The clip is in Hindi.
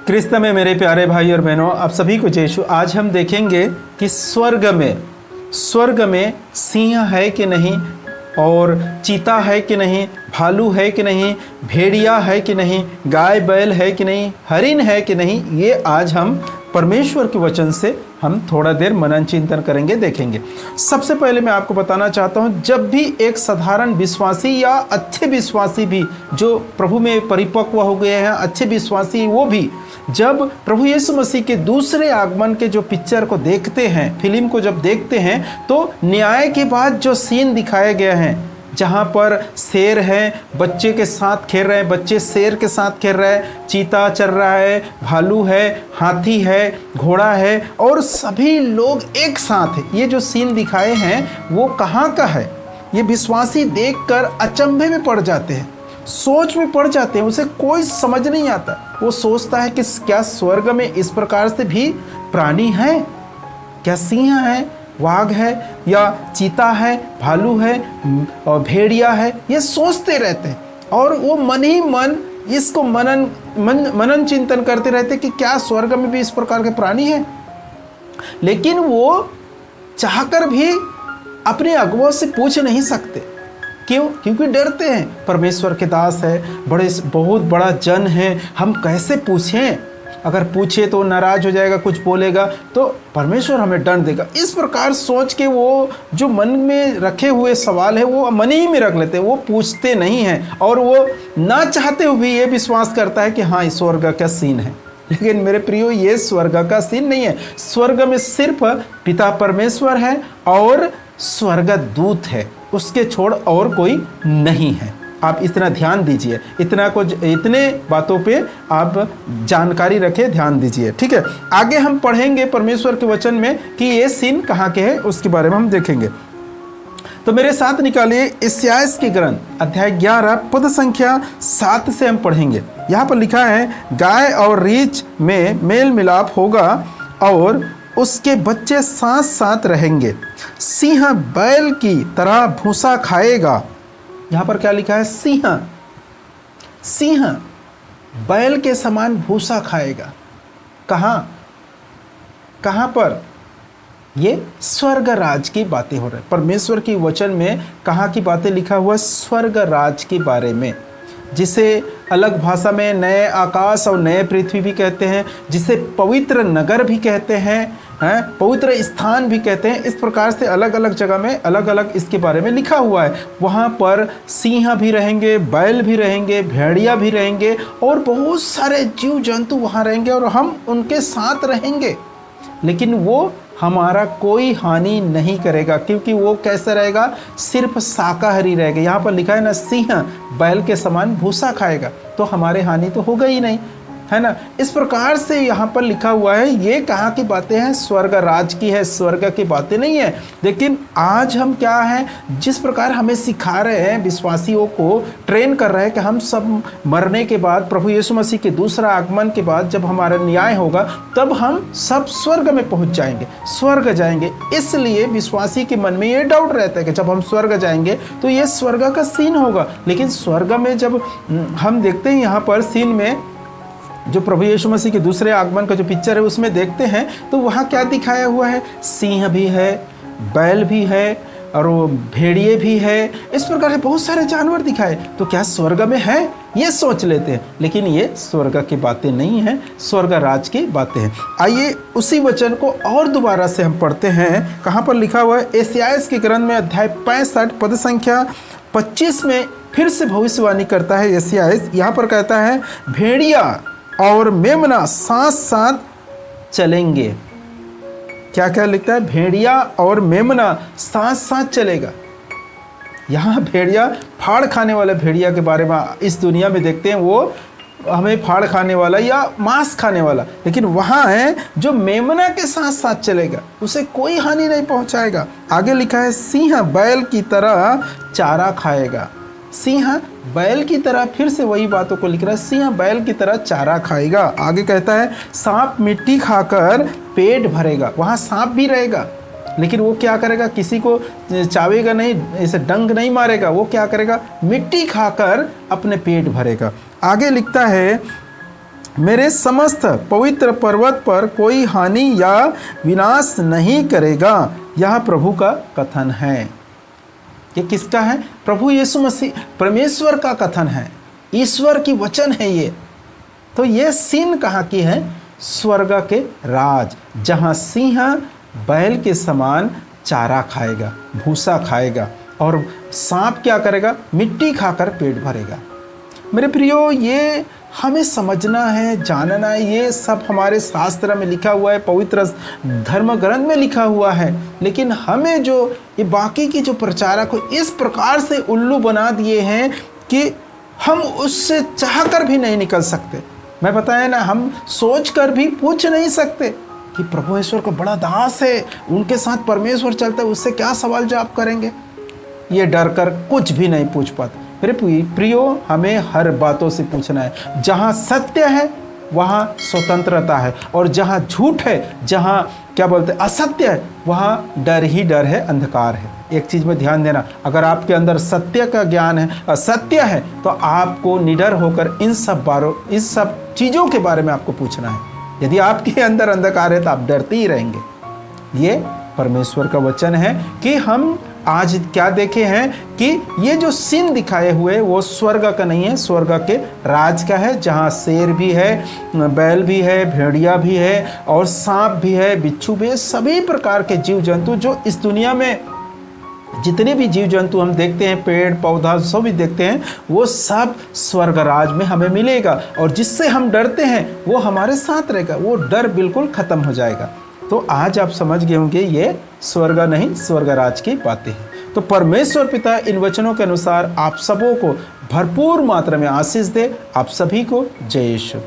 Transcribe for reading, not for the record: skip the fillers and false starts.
क्रिस्त में मेरे प्यारे भाई और बहनों, आप सभी को जय यीशु। आज हम देखेंगे कि स्वर्ग में सिंह है कि नहीं, और चीता है कि नहीं, भालू है कि नहीं, भेड़िया है कि नहीं, गाय बैल है कि नहीं, हरिण है कि नहीं। ये आज हम परमेश्वर के वचन से हम थोड़ा देर मनन चिंतन करेंगे, देखेंगे। सबसे पहले मैं आपको बताना चाहता हूँ, जब भी एक साधारण विश्वासी या अच्छे विश्वासी भी जो प्रभु में परिपक्व हो गए हैं, अच्छे विश्वासी, वो भी जब प्रभु यीशु मसीह के दूसरे आगमन के जो पिक्चर को देखते हैं, फिल्म को जब देखते हैं, तो न्याय के बाद जो सीन दिखाए गए हैं, जहाँ पर शेर है, बच्चे के साथ खेल रहे हैं, बच्चे शेर के साथ खेल रहे हैं, चीता चल रहा है, भालू है, हाथी है, घोड़ा है, और सभी लोग एक साथ है। ये जो सीन दिखाए हैं वो कहाँ का है? ये विश्वासी देखकर अचंभे में पड़ जाते हैं, सोच में पड़ जाते हैं, उसे कोई समझ नहीं आता। वो सोचता है कि क्या स्वर्ग में इस प्रकार से भी प्राणी है? क्या सिंह है, वाघ है, या चीता है, भालू है और भेड़िया है? ये सोचते रहते हैं और वो मन ही मन इसको मनन चिंतन करते रहते कि क्या स्वर्ग में भी इस प्रकार के प्राणी हैं। लेकिन वो चाहकर भी अपने अगुओं से पूछ नहीं सकते। क्यों? क्योंकि डरते हैं, परमेश्वर के दास है, बहुत बड़ा जन है, हम कैसे पूछें? अगर पूछे तो नाराज हो जाएगा, कुछ बोलेगा तो परमेश्वर हमें दंड देगा। इस प्रकार सोच के वो जो मन में रखे हुए सवाल है वो मन ही में रख लेते हैं, वो पूछते नहीं हैं, और वो ना चाहते हुए भी ये विश्वास करता है कि हाँ, स्वर्ग का सीन है। लेकिन मेरे प्रियो, ये स्वर्ग का सीन नहीं है। स्वर्ग में सिर्फ पिता परमेश्वर है और स्वर्गदूत है, उसके छोड़ और कोई नहीं है। आप इतना ध्यान दीजिए, इतने बातों पे आप जानकारी रखें, ध्यान दीजिए, ठीक है। आगे हम पढ़ेंगे परमेश्वर के वचन में कि ये सीन कहाँ के हैं, उसके बारे में हम देखेंगे। तो मेरे साथ निकालिए यशायाह की ग्रंथ अध्याय 11 पद संख्या 7 से हम पढ़ेंगे। यहाँ पर लिखा है, गाय और रीछ में मेल मिलाप होगा और उसके बच्चे साथ साथ रहेंगे। सिंह बैल की तरह भूसा खाएगा। यहाँ पर क्या लिखा है? सिंह बैल के समान भूसा खाएगा। कहाँ पर? ये स्वर्ग राज की बातें हो रही है। परमेश्वर की वचन में कहाँ की बातें लिखा हुआ? स्वर्ग राज के बारे में, जिसे अलग भाषा में नए आकाश और नए पृथ्वी भी कहते हैं, जिसे पवित्र नगर भी कहते हैं, पवित्र स्थान भी कहते हैं। इस प्रकार से अलग अलग जगह में अलग अलग इसके बारे में लिखा हुआ है। वहाँ पर सिंह भी रहेंगे, बैल भी रहेंगे, भेड़िया भी रहेंगे, और बहुत सारे जीव जंतु वहाँ रहेंगे और हम उनके साथ रहेंगे। लेकिन वो हमारा कोई हानि नहीं करेगा, क्योंकि वो कैसा रहेगा? सिर्फ शाकाहारी रहेगा। यहाँ पर लिखा है ना, सिंह बैल के समान भूसा खाएगा, तो हमारे हानि तो होगा ही नहीं, है ना। इस प्रकार से यहाँ पर लिखा हुआ है। ये कहाँ की बातें हैं? स्वर्ग राज की है, स्वर्ग की बातें नहीं है। लेकिन आज हम क्या है, जिस प्रकार हमें सिखा रहे हैं, विश्वासियों को ट्रेन कर रहे हैं कि हम सब मरने के बाद, प्रभु यीशु मसीह के दूसरा आगमन के बाद जब हमारा न्याय होगा, तब हम सब स्वर्ग में पहुँच जाएंगे, स्वर्ग जाएंगे। इसलिए विश्वासी के मन में ये डाउट रहता है कि जब हम स्वर्ग जाएंगे तो ये स्वर्ग का सीन होगा। लेकिन स्वर्ग में जब हम देखते हैं, यहाँ पर सीन में जो प्रभु यीशु मसीह के दूसरे आगमन का जो पिक्चर है उसमें देखते हैं, तो वहाँ क्या दिखाया हुआ है? सिंह भी है, बैल भी है, और वो भेड़िए भी है। इस प्रकार से बहुत सारे जानवर दिखाए। तो क्या स्वर्ग में है? ये सोच लेते हैं, लेकिन ये स्वर्ग की बातें नहीं हैं, स्वर्ग राज की बातें हैं। आइए उसी वचन को और दोबारा से हम पढ़ते हैं। कहाँ पर लिखा हुआ है? यशायाह के ग्रंथ में अध्याय 65 पद संख्या 25 में फिर से भविष्यवाणी करता है यशायाह। यहाँ पर कहता है, भेड़िया और मेमना साथ साथ चलेंगे। क्या क्या लिखता है? भेड़िया और मेमना साथ साथ चलेगा। यहाँ भेड़िया, फाड़ खाने वाले भेड़िया के बारे में इस दुनिया में देखते हैं, वो हमें फाड़ खाने वाला या मांस खाने वाला। लेकिन वहाँ है जो मेमना के साथ साथ चलेगा, उसे कोई हानि नहीं पहुँचाएगा। आगे लिखा है, सिंह बैल की तरह चारा खाएगा। सिंह बैल की तरह, फिर से वही बातों को लिख रहा है, सिंह बैल की तरह चारा खाएगा। आगे कहता है, सांप मिट्टी खाकर पेट भरेगा। वहाँ सांप भी रहेगा, लेकिन वो क्या करेगा? किसी को चावेगा नहीं, ऐसे डंक नहीं मारेगा। वो क्या करेगा? मिट्टी खाकर अपने पेट भरेगा। आगे लिखता है, मेरे समस्त पवित्र पर्वत पर कोई हानि या विनाश नहीं करेगा। यह प्रभु का कथन है। ये किसका है? प्रभु यीशु मसीह परमेश्वर का कथन है, ईश्वर की वचन है ये। तो ये सीन कहाँ की है? स्वर्ग के राज, जहाँ सिंह बैल के समान चारा खाएगा, भूसा खाएगा, और सांप क्या करेगा? मिट्टी खाकर पेट भरेगा। मेरे प्रियो, ये हमें समझना है, जानना है। ये सब हमारे शास्त्र में लिखा हुआ है, पवित्र धर्म ग्रंथ में लिखा हुआ है। लेकिन हमें जो ये बाकी की जो प्रचारक को इस प्रकार से उल्लू बना दिए हैं कि हम उससे चाहकर भी नहीं निकल सकते। मैं बताया ना, हम सोच कर भी पूछ नहीं सकते कि प्रभु ईश्वर को बड़ा दास है, उनके साथ परमेश्वर चलता है, उससे क्या सवाल जवाब करेंगे। ये डर कर कुछ भी नहीं पूछ पाते। मेरे प्रियो, हमें हर बातों से पूछना है। जहाँ सत्य है वहाँ स्वतंत्रता है, और जहाँ झूठ है, जहाँ क्या बोलते हैं असत्य है, वहाँ डर ही डर है, अंधकार है। एक चीज़ में ध्यान देना, अगर आपके अंदर सत्य का ज्ञान है, असत्य है, तो आपको निडर होकर इन सब चीज़ों के बारे में आपको पूछना है। यदि आपके अंदर अंधकार है तो आप डरते ही रहेंगे। ये परमेश्वर का वचन है कि हम आज क्या देखे हैं कि ये जो सीन दिखाए हुए वो स्वर्ग का नहीं है, स्वर्ग के राज का है, जहाँ शेर भी है, बैल भी है, भेड़िया भी है, और सांप भी है, बिच्छू भी है। सभी प्रकार के जीव जंतु जो इस दुनिया में जितने भी जीव जंतु हम देखते हैं, पेड़ पौधा सब भी देखते हैं, वो सब स्वर्ग राज में हमें मिलेगा। और जिससे हम डरते हैं वो हमारे साथ रहेगा, वो डर बिल्कुल खत्म हो जाएगा। तो आज आप समझ गए होंगे ये स्वर्ग नहीं, स्वर्ग राज की बातें हैं। तो परमेश्वर पिता इन वचनों के अनुसार आप सबों को भरपूर मात्रा में आशीष दे। आप सभी को जय यीशु।